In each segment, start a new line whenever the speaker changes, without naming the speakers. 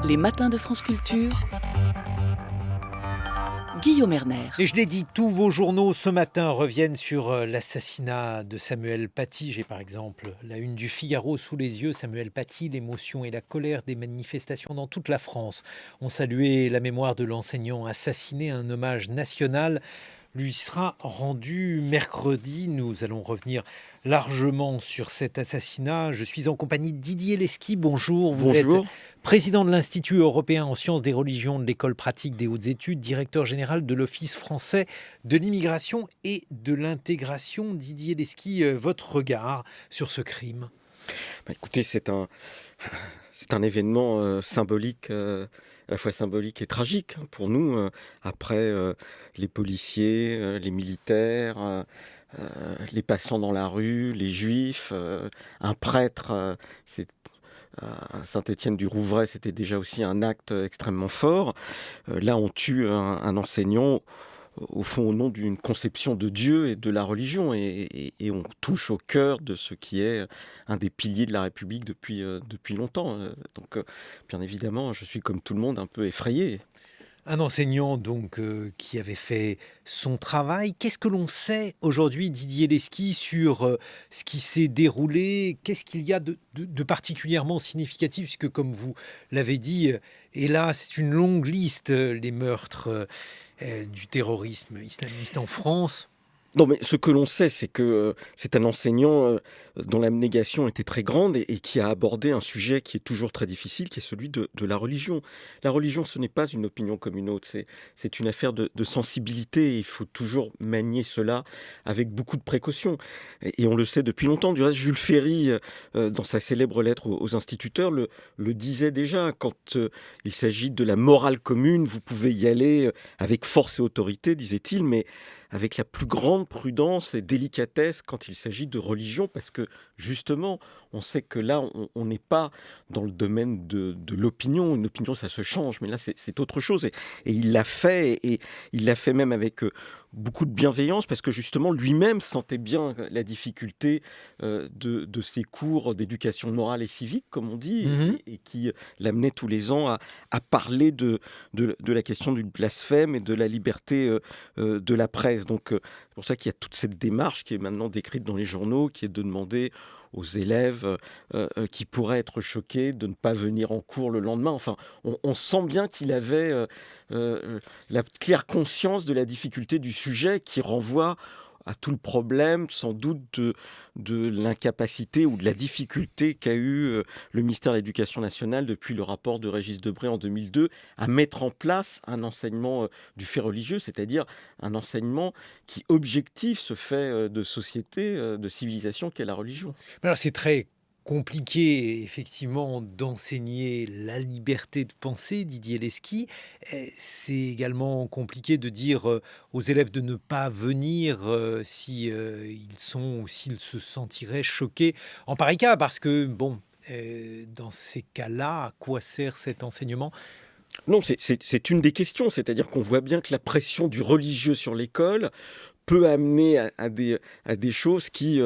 Les matins de France Culture, Guillaume Erner.
Et je l'ai dit, tous vos journaux ce matin reviennent sur l'assassinat de Samuel Paty. J'ai par exemple la une du Figaro sous les yeux. Samuel Paty, l'émotion et la colère des manifestations dans toute la France ont salué la mémoire de l'enseignant assassiné. Un hommage national lui sera rendu mercredi. Nous allons revenir largement sur cet assassinat. Je suis en compagnie de Didier Lesky. Bonjour. Vous êtes président de l'Institut européen en sciences des religions de l'École pratique des hautes études, directeur général de l'Office français de l'immigration et de l'intégration. Didier Lesky, votre regard sur ce crime?
Écoutez, c'est un événement symbolique, à la fois symbolique et tragique pour nous. Après les policiers, les militaires, les passants dans la rue, les juifs, un prêtre, à Saint-Étienne-du-Rouvray, c'était déjà aussi un acte extrêmement fort. Là, on tue un enseignant au fond au nom d'une conception de Dieu et de la religion, et on touche au cœur de ce qui est un des piliers de la République depuis longtemps. Donc bien évidemment, je suis comme tout le monde un peu effrayé.
Un enseignant donc qui avait fait son travail. Qu'est-ce que l'on sait aujourd'hui, Didier Lesky, sur ce qui s'est déroulé? Qu'est-ce qu'il y a de particulièrement significatif? Puisque comme vous l'avez dit, hélas, c'est une longue liste, les meurtres du terrorisme islamiste en France.
Non, mais ce que l'on sait, c'est que c'est un enseignant dont l'abnégation était très grande et qui a abordé un sujet qui est toujours très difficile, qui est celui de la religion. La religion, ce n'est pas une opinion comme une autre, c'est une affaire de sensibilité, et il faut toujours manier cela avec beaucoup de précautions. Et on le sait depuis longtemps. Du reste, Jules Ferry, dans sa célèbre lettre aux instituteurs, le disait déjà, quand il s'agit de la morale commune, vous pouvez y aller avec force et autorité, disait-il, mais avec la plus grande prudence et délicatesse quand il s'agit de religion, parce que justement, on sait que là, on n'est pas dans le domaine de l'opinion. Une opinion, ça se change, mais là, c'est autre chose. Et il l'a fait, et il l'a fait même avec beaucoup de bienveillance, parce que justement, lui-même sentait bien la difficulté de ses cours d'éducation morale et civique, comme on dit, et qui l'amenait tous les ans à parler de la question du blasphème et de la liberté de la presse. Donc, c'est pour ça qu'il y a toute cette démarche qui est maintenant décrite dans les journaux, qui est de demander aux élèves qui pourraient être choqués de ne pas venir en cours le lendemain. Enfin, on sent bien qu'il avait la claire conscience de la difficulté du sujet, qui renvoie à tout le problème, sans doute, de l'incapacité ou de la difficulté qu'a eu le ministère de l'Éducation nationale depuis le rapport de Régis Debray en 2002 à mettre en place un enseignement du fait religieux, c'est-à-dire un enseignement qui objective ce fait de société, de civilisation qu'est la religion.
Alors c'est très compliqué, effectivement, d'enseigner la liberté de penser, Didier Lesky. C'est également compliqué de dire aux élèves de ne pas venir si ils sont ou s'ils se sentiraient choqués en pareil cas, parce que, bon, dans ces cas-là, à quoi sert cet enseignement?
Non, c'est une des questions, c'est-à-dire qu'on voit bien que la pression du religieux sur l'école peut amener à des choses qui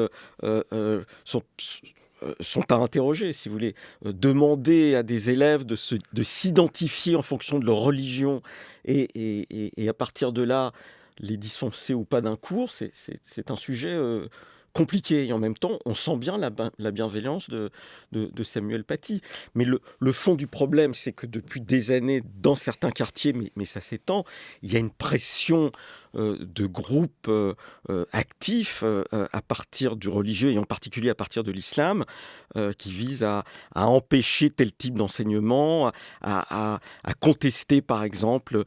sont à interroger, si vous voulez. Demander à des élèves de s'identifier en fonction de leur religion et à partir de là, les dispenser ou pas d'un cours, c'est un sujet compliqué. Et en même temps, on sent bien la bienveillance de Samuel Paty. Mais le fond du problème, c'est que depuis des années, dans certains quartiers, mais ça s'étend, il y a une pression de groupes actifs à partir du religieux, et en particulier à partir de l'islam, qui visent à empêcher tel type d'enseignement, à contester par exemple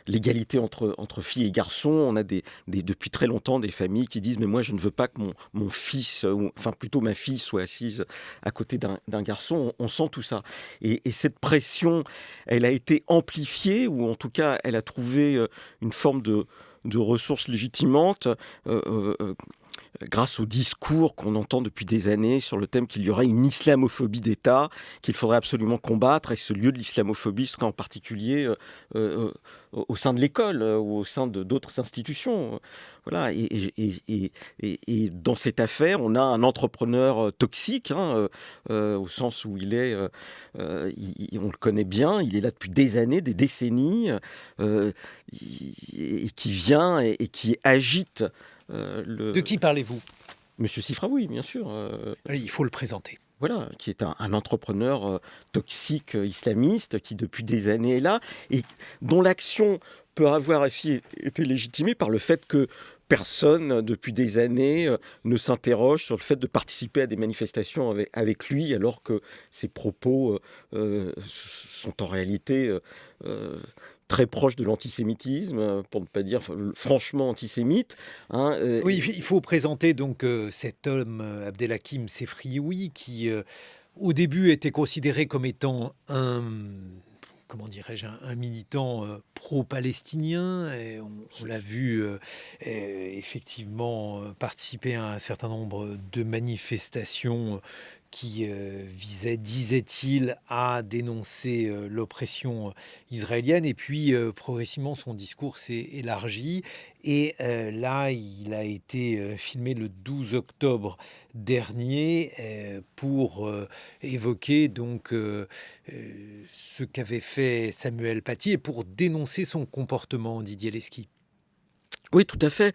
l'égalité entre filles et garçons. On a depuis très longtemps des familles qui disent mais moi je ne veux pas que mon fils, enfin plutôt ma fille, soit assise à côté d'un garçon. On sent tout ça. Et cette pression, elle a été amplifiée, ou en tout cas elle a trouvé une forme de ressources légitimantes grâce au discours qu'on entend depuis des années sur le thème qu'il y aurait une islamophobie d'État, qu'il faudrait absolument combattre, et ce lieu de l'islamophobie serait en particulier au sein de l'école ou au sein d'autres institutions. Voilà, et dans cette affaire, on a un entrepreneur toxique, hein, au sens où on le connaît bien, il est là depuis des années, des décennies, et qui vient et qui agite
De qui parlez-vous?
Monsieur Sifraoui, bien sûr.
Allez, il faut le présenter.
Voilà, qui est un entrepreneur toxique islamiste qui depuis des années est là et dont l'action peut avoir aussi été légitimée par le fait que personne depuis des années ne s'interroge sur le fait de participer à des manifestations avec lui alors que ses propos sont en réalité très proches de l'antisémitisme, pour ne pas dire franchement antisémite. Hein,
Oui, il faut présenter donc cet homme, Abdelhakim Sefrioui, qui au début était considéré comme étant comment dirais-je, un militant pro-palestinien. Et on l'a vu effectivement participer à un certain nombre de manifestations qui visaient, disait-il, à dénoncer l'oppression israélienne. Et puis progressivement, son discours s'est élargi. Et là, il a été filmé le 12 octobre dernier pour évoquer donc ce qu'avait fait Samuel Paty et pour dénoncer son comportement, Didier Lesky.
Oui, tout à fait.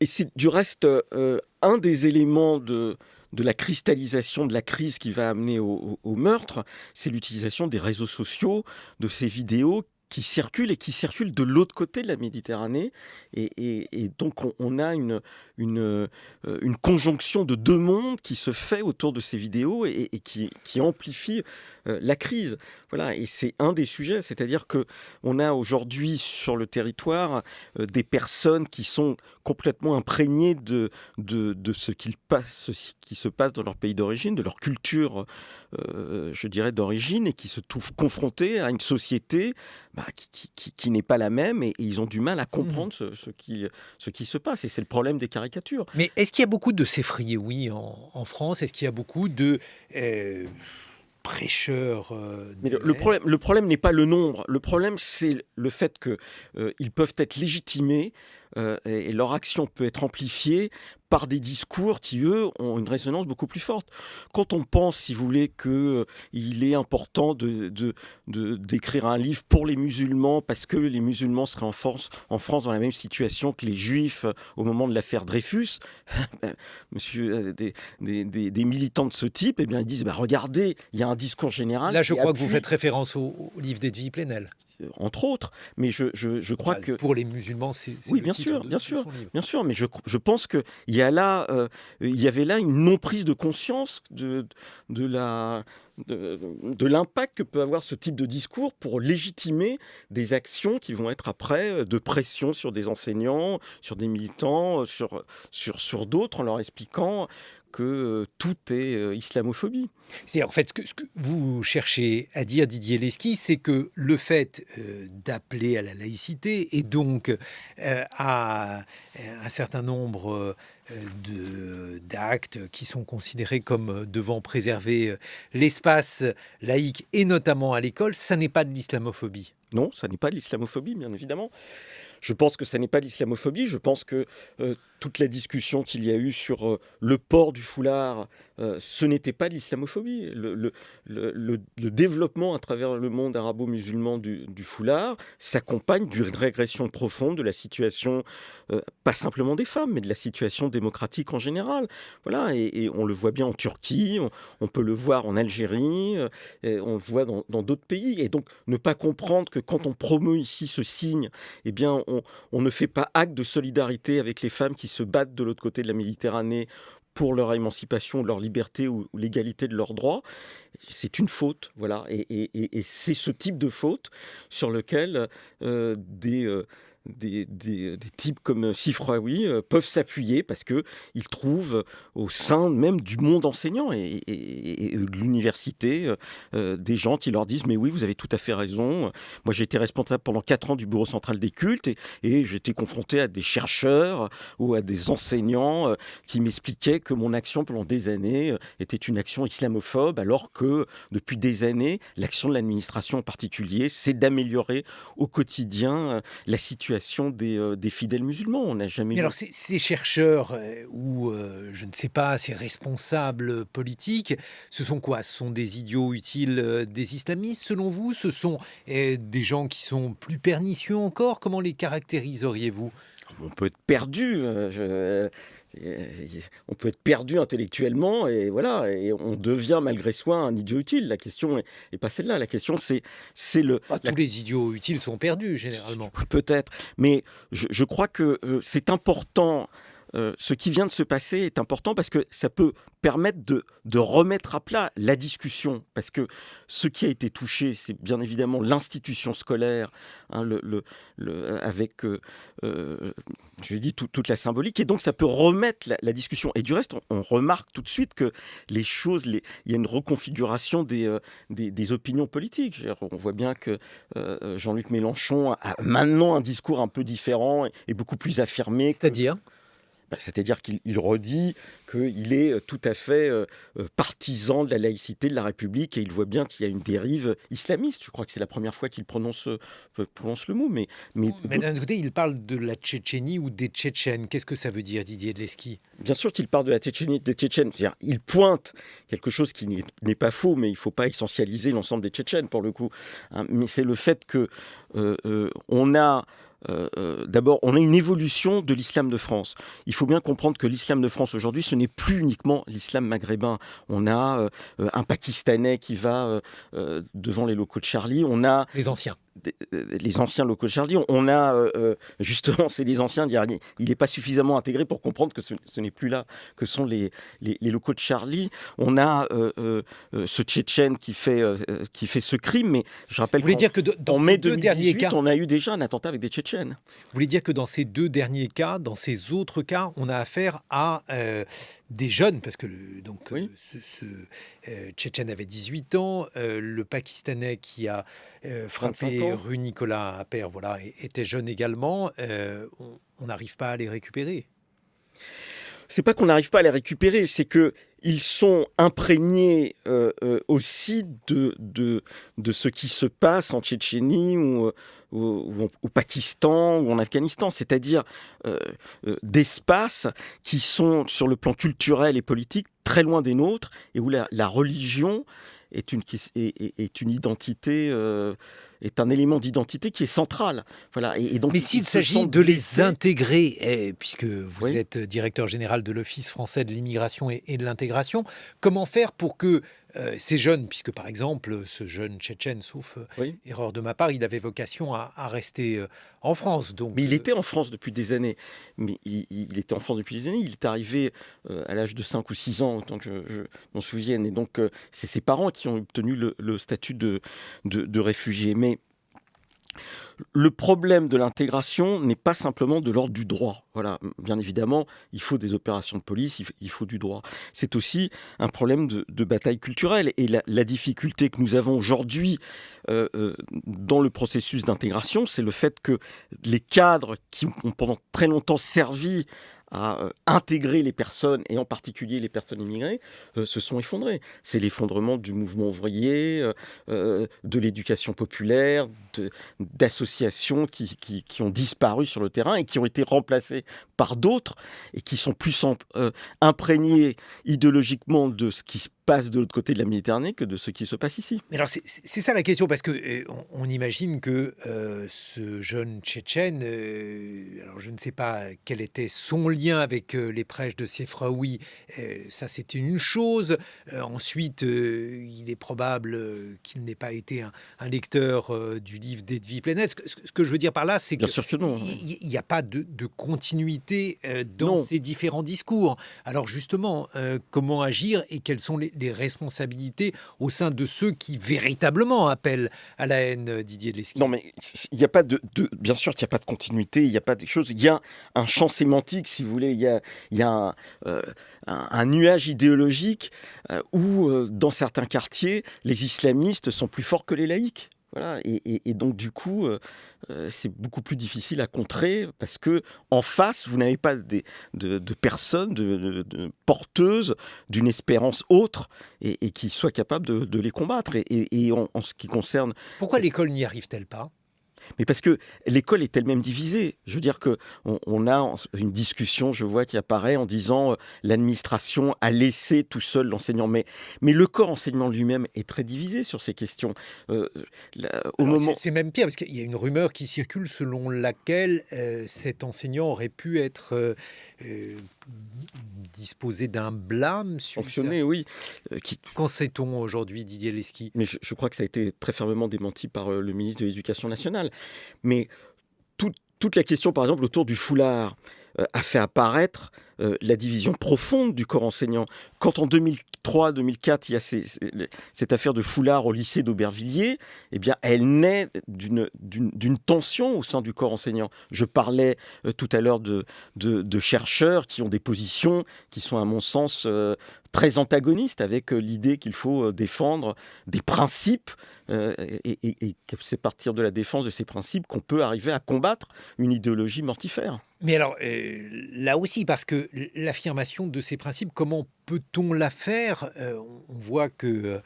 Et c'est du reste un des éléments de la cristallisation de la crise qui va amener au meurtre, c'est l'utilisation des réseaux sociaux, de ces vidéos qui circulent et qui circulent de l'autre côté de la Méditerranée. Et donc on a une conjonction de deux mondes qui se fait autour de ces vidéos et qui amplifie la crise. Voilà, et c'est un des sujets, c'est-à-dire qu'on a aujourd'hui sur le territoire des personnes qui sont complètement imprégnées de ce qui se passe dans leur pays d'origine, de leur culture, je dirais, d'origine, et qui se trouvent confrontés à une société qui n'est pas la même, et ils ont du mal à comprendre ce qui se passe. Et c'est le problème des caricatures.
Mais est-ce qu'il y a beaucoup de Sefrioui en France? Est-ce qu'il y a beaucoup de prêcheurs
Mais le problème n'est pas le nombre. Le problème, c'est le fait qu'ils peuvent être légitimés et leur action peut être amplifiée par des discours qui, eux, ont une résonance beaucoup plus forte. Quand on pense, si vous voulez, qu'il est important d'écrire un livre pour les musulmans parce que les musulmans seraient en France dans la même situation que les juifs au moment de l'affaire Dreyfus, monsieur, des militants de ce type, eh bien, ils disent regardez, il y a un discours général.
Là, je crois que vous faites référence au livre d'Edwy Plenel.
Entre autres, mais je crois que...
Pour les musulmans, c'est
oui,
le
bien
titre
sûr,
de
bien
son
sûr,
livre.
bien sûr, mais je pense qu'il y avait là une non-prise de conscience de l'impact que peut avoir ce type de discours pour légitimer des actions qui vont être après de pression sur des enseignants, sur des militants, sur d'autres, en leur expliquant que tout est islamophobie.
C'est en fait ce que vous cherchez à dire, Didier Lesky, c'est que le fait d'appeler à la laïcité et donc à un certain nombre d'actes qui sont considérés comme devant préserver l'espace laïque et notamment à l'école, ça n'est pas de l'islamophobie.
Non, ça n'est pas de l'islamophobie, bien évidemment. Je pense que ça n'est pas de l'islamophobie. Je pense que toute la discussion qu'il y a eu sur le port du foulard, ce n'était pas de l'islamophobie. Le développement à travers le monde arabo-musulman du foulard s'accompagne d'une régression profonde de la situation, pas simplement des femmes, mais de la situation démocratique en général. Voilà, et on le voit bien en Turquie, on peut le voir en Algérie, on le voit dans d'autres pays. Et donc, ne pas comprendre que quand on promeut ici ce signe, eh bien, on ne fait pas acte de solidarité avec les femmes qui se battent de l'autre côté de la Méditerranée pour leur émancipation, leur liberté ou l'égalité de leurs droits. C'est une faute, voilà. Et c'est ce type de faute sur lequel des des types comme Sifraoui peuvent s'appuyer parce qu'ils trouvent au sein même du monde enseignant et de l'université des gens qui leur disent « Mais oui, vous avez tout à fait raison. Moi, j'ai été responsable pendant 4 ans du Bureau central des cultes et j'étais confronté à des chercheurs ou à des enseignants qui m'expliquaient que mon action pendant des années était une action islamophobe alors que depuis des années, l'action de l'administration en particulier, c'est d'améliorer au quotidien la situation des fidèles musulmans. On n'a jamais
Mais
eu...
alors ces chercheurs ou je ne sais pas, ces responsables politiques, ce sont quoi? Ce sont des idiots utiles des islamistes selon vous? Ce sont des gens qui sont plus pernicieux encore? Comment les caractériseriez-vous?
On peut être perdu. On peut être perdu intellectuellement et voilà, et on devient malgré soi un idiot utile. La question est pas celle-là. La question c'est
Tous les idiots utiles sont perdus généralement.
peut-être, mais je crois que c'est important. Ce qui vient de se passer est important parce que ça peut permettre de remettre à plat la discussion. Parce que ce qui a été touché, c'est bien évidemment l'institution scolaire, hein, avec, je dis, toute la symbolique. Et donc, ça peut remettre la discussion. Et du reste, on remarque tout de suite que les choses, il y a une reconfiguration des opinions politiques. On voit bien que Jean-Luc Mélenchon a maintenant un discours un peu différent et beaucoup plus affirmé.
C'est-à-dire?
C'est-à-dire qu'il redit qu'il est tout à fait partisan de la laïcité de la République et il voit bien qu'il y a une dérive islamiste. Je crois que c'est la première fois qu'il prononce le mot. Mais
d'un autre côté, il parle de la Tchétchénie ou des Tchétchènes. Qu'est-ce que ça veut dire, Didier de Lesky?
bien sûr qu'il parle de la Tchétchénie, des Tchétchènes. C'est-à-dire, il pointe quelque chose qui n'est pas faux, mais il ne faut pas essentialiser l'ensemble des Tchétchènes pour le coup. Hein. Mais c'est le fait que on a... d'abord, on a une évolution de l'islam de France. Il faut bien comprendre que l'islam de France aujourd'hui, ce n'est plus uniquement l'islam maghrébin. On a un Pakistanais qui va devant les locaux de Charlie. On a
Les anciens.
les anciens locaux de Charlie. On a justement, c'est les anciens. Il n'est pas suffisamment intégré pour comprendre que ce n'est plus là que sont les locaux de Charlie. On a ce Tchétchène qui fait ce crime. Mais je rappelle
Vous voulez dire que dans
en
ces
mai
deux derniers
2018,
cas,
on a eu déjà un attentat avec des Tchétchènes.
vous voulez dire que dans ces deux derniers cas, dans ces autres cas, on a affaire à des jeunes, parce que
Oui.
ce Tchétchène avait 18 ans, le Pakistanais qui a
25
frappé
ans.
rue Nicolas Appert, voilà, était jeune également. On n'arrive pas à les récupérer.
C'est pas qu'on n'arrive pas à les récupérer, c'est que ils sont imprégnés aussi de ce qui se passe en Tchétchénie ou au Pakistan ou en Afghanistan, c'est-à-dire d'espaces qui sont sur le plan culturel et politique très loin des nôtres et où la religion est une identité, est un élément d'identité qui est central. Voilà. Et donc,
Mais s'il
ils se
s'agit
sentent
de les
blessés.
intégrer, puisque vous
Oui.
êtes directeur général de l'Office français de l'immigration et de l'intégration, comment faire pour que ces jeunes, puisque par exemple ce jeune Tchétchène, sauf
Oui.
erreur de ma part, il avait vocation à rester en France. Donc,
Mais il était en France depuis des années. Mais il était en France depuis des années. Il est arrivé à l'âge de 5 ou 6 ans, autant que je m'en souvienne. Et donc, c'est ses parents qui ont obtenu le statut de réfugié. Mais le problème de l'intégration n'est pas simplement de l'ordre du droit. Voilà, bien évidemment, il faut des opérations de police, il faut du droit. C'est aussi un problème de bataille culturelle. Et la difficulté que nous avons aujourd'hui dans le processus d'intégration, c'est le fait que les cadres qui ont pendant très longtemps servi à intégrer les personnes, et en particulier les personnes immigrées, se sont effondrés. C'est l'effondrement du mouvement ouvrier, de l'éducation populaire, d'associations qui ont disparu sur le terrain et qui ont été remplacées par d'autres et qui sont plus imprégnés idéologiquement de ce qui se passe de l'autre côté de la Méditerranée que de ce qui se passe ici.
Mais alors c'est ça la question, parce que on imagine que ce jeune Tchétchène, alors je ne sais pas quel était son lien avec les prêches de Sefraoui, ça c'était une chose. Ensuite, il est probable qu'il n'ait pas été un lecteur du livre d'Edwy Plenel. Ce que je veux dire par là, c'est
Bien
que
sûr que non.
il n'y a pas de continuité dans
Non.
ces différents discours. Alors justement, comment agir et quelles sont les les responsabilités au sein de ceux qui véritablement appellent à la haine, Didier Lesky?
Non, mais il n'y a pas bien sûr qu'il n'y a pas de continuité, il n'y a pas de choses. Il y a un champ sémantique, si vous voulez. Il y a un nuage idéologique où, dans certains quartiers, les islamistes sont plus forts que les laïcs. Voilà. Et donc, du coup, c'est beaucoup plus difficile à contrer parce que en face, vous n'avez pas de personnes porteuses d'une espérance autre et qui soient capables de les combattre. Et en ce qui concerne
Pourquoi l'école n'y arrive-t-elle pas?
Mais parce que l'école est elle-même divisée. Je veux dire qu'on a une discussion, je vois, qui apparaît en disant l'administration a laissé tout seul l'enseignant. Mais le corps enseignant lui-même est très divisé sur ces questions. Au
Alors,
moment...
c'est même pire, parce qu'il y a une rumeur qui circule selon laquelle cet enseignant aurait pu être disposé d'un blâme suite
Fonctionner, oui.
Qu'en sait-on aujourd'hui, Didier Lesky?
Mais je crois que ça a été très fermement démenti par le ministre de l'Éducation nationale. Mais toute la question, par exemple, autour du foulard, a fait apparaître la division profonde du corps enseignant. Quand en 2003-2004, il y a cette affaire de foulard au lycée d'Aubervilliers, eh bien, elle naît d'une tension au sein du corps enseignant. Je parlais tout à l'heure de chercheurs qui ont des positions qui sont, à mon sens, très antagonistes avec l'idée qu'il faut défendre des principes et que c'est partir de la défense de ces principes qu'on peut arriver à combattre une idéologie mortifère.
Mais alors, là aussi, parce que l'affirmation de ces principes, comment peut-on la faire? On voit que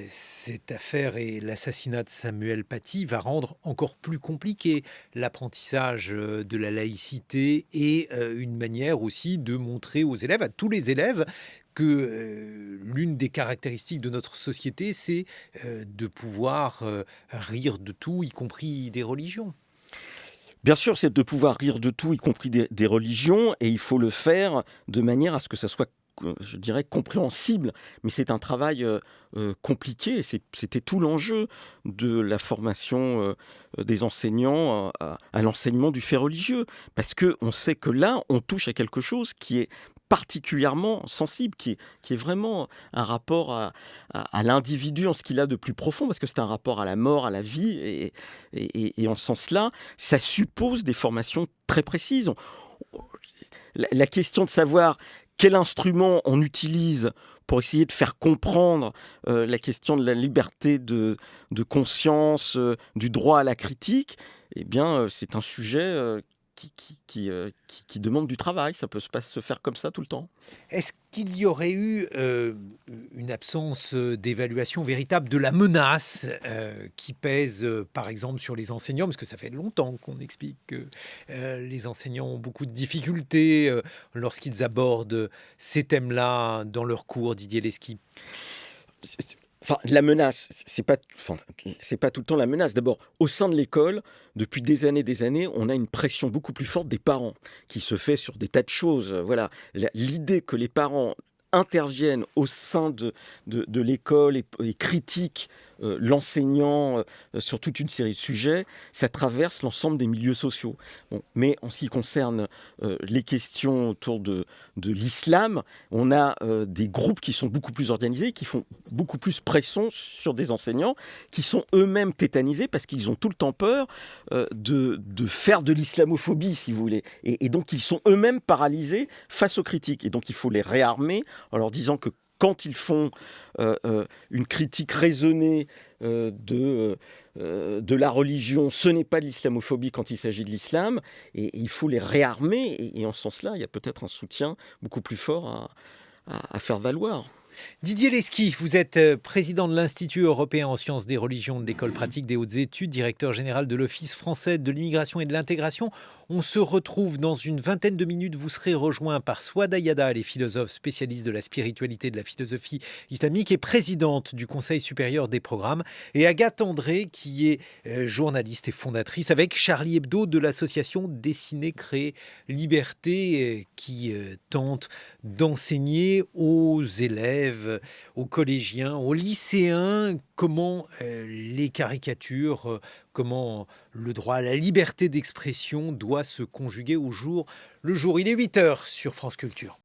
cette affaire et l'assassinat de Samuel Paty va rendre encore plus compliqué l'apprentissage de la laïcité et une manière aussi de montrer aux élèves, à tous les élèves, que l'une des caractéristiques de notre société, c'est de pouvoir rire de tout, y compris des religions.
Bien sûr, c'est de pouvoir rire de tout, y compris des religions, et il faut le faire de manière à ce que ça soit, je dirais, compréhensible. Mais c'est un travail compliqué, et c'était tout l'enjeu de la formation des enseignants à l'enseignement du fait religieux. Parce qu'on sait que là, on touche à quelque chose qui est particulièrement sensible, qui est vraiment un rapport à l'individu en ce qu'il a de plus profond, parce que c'est un rapport à la mort, à la vie, et en ce sens-là, ça suppose des formations très précises. La question de savoir quel instrument on utilise pour essayer de faire comprendre la question de la liberté de conscience, du droit à la critique, eh bien, c'est un sujet qui demande du travail. Ça peut pas se faire comme ça tout le temps.
Est-ce qu'il y aurait eu une absence d'évaluation véritable de la menace qui pèse, par exemple, sur les enseignants? Parce que ça fait longtemps qu'on explique que les enseignants ont beaucoup de difficultés lorsqu'ils abordent ces thèmes-là dans leurs cours, Didier Lesky.
Enfin, la menace, c'est pas tout le temps la menace. D'abord, au sein de l'école, depuis des années, on a une pression beaucoup plus forte des parents qui se fait sur des tas de choses. Voilà, l'idée que les parents interviennent au sein de l'école et critiquent l'enseignant sur toute une série de sujets, ça traverse l'ensemble des milieux sociaux. Bon, mais en ce qui concerne les questions autour de l'islam, on a des groupes qui sont beaucoup plus organisés, qui font beaucoup plus pression sur des enseignants, qui sont eux-mêmes tétanisés parce qu'ils ont tout le temps peur de faire de l'islamophobie, si vous voulez. Et donc, ils sont eux-mêmes paralysés face aux critiques. Et donc, il faut les réarmer en leur disant que quand ils font une critique raisonnée de la religion, ce n'est pas de l'islamophobie quand il s'agit de l'islam, et il faut les réarmer, et en ce sens-là, il y a peut-être un soutien beaucoup plus fort à faire valoir.
Didier Lesky, vous êtes président de l'Institut européen en sciences des religions de l'École pratique des hautes études, directeur général de l'Office français de l'immigration et de l'intégration. On se retrouve dans une vingtaine de minutes. Vous serez rejoint par Souada Yada, les philosophes spécialistes de la spiritualité et de la philosophie islamique et présidente du Conseil supérieur des programmes, et Agathe André, qui est journaliste et fondatrice avec Charlie Hebdo de l'association Dessiner, Créer, Liberté, qui tente d'enseigner aux élèves, aux collégiens, aux lycéens, comment les caricatures, comment le droit à la liberté d'expression doit se conjuguer au jour le jour. Il est 8h sur France Culture.